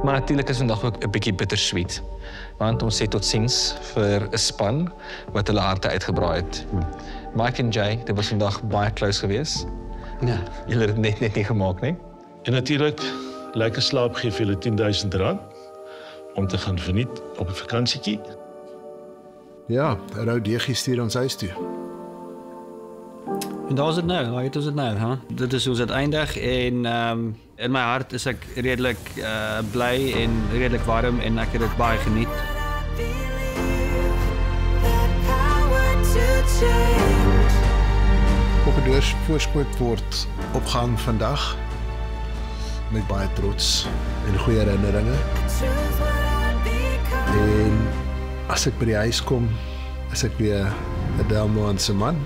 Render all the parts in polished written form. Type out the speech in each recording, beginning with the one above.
Maar natuurlijk is vandag ook 'n bietjie bittersweet. Want ons sê totsiens vir 'n span wat hulle harte uitgebraai het. Mike en Jay, dit was vandag baie close geweest. Ja. Julle het dit net nie gemaak nie. En natuurlijk, lekker slaap geef julle R10.000 om te gaan verniet op 'n vakansietjie. Ja, 'n rou deegie stuur ons huis toe. En daar is dit nou, waar het ons dit nou, hè? Dit is hoe ons dit eindig en in my hart is ek redelik bly en redelik warm en ek het dit baie geniet. Boggedoors voorskoot word opgehang vandag met baie trots en goeie herinneringe. En as ek by die huis kom, is ek weer 'n Delmohan se man.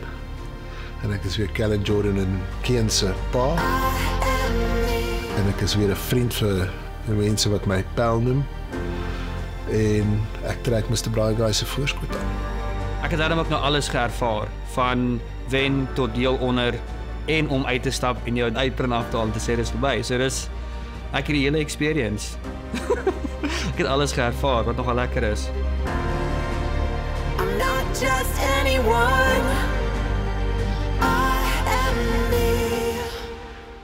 En ek is weer Kellen Jordan en Kian se pa. En ek is weer 'n vriend vir die mense wat my Pel noem. En ek trek Mr. Braai Guy se voorskoot aan. Ek het daarom ook nou alles geervaar, van wen tot deel onder en om uit te stap en jou uitprint af te haal en te sê dis verby. So dis ek het die hele experience. Ek het alles geervaar wat nogal lekker is. I'm not just anyone. I am me.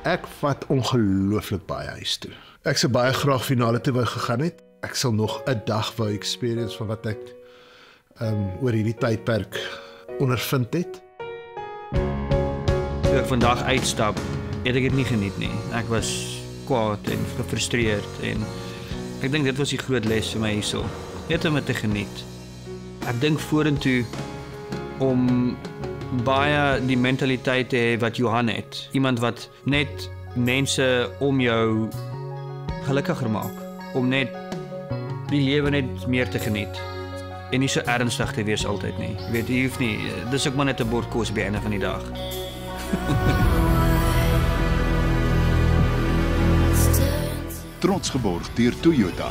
Ek vat ongelooflik baie huis toe. Ek sou baie graag finale toe wou gegaan het. Ek sal nog 'n dag wou experience van wat ek oor hierdie tydperk ondervind het. Toe ek vandag uitstap, het ek dit nie geniet nie. Ek was kwaad en gefrustreerd en ek dink dit was die groot les vir my hierso. Net om dit te geniet. Ek dink vorentoe om baie die mentaliteit te hê wat Johan het. Iemand wat net mense om jou gelukkiger maak. Om net die lewe net meer te geniet. En nie so ernstig te wees altyd nie. Jy weet, jy hoef nie, dis ook maar net 'n bord kos by die einde van die dag. Trots geborg deur Toyota.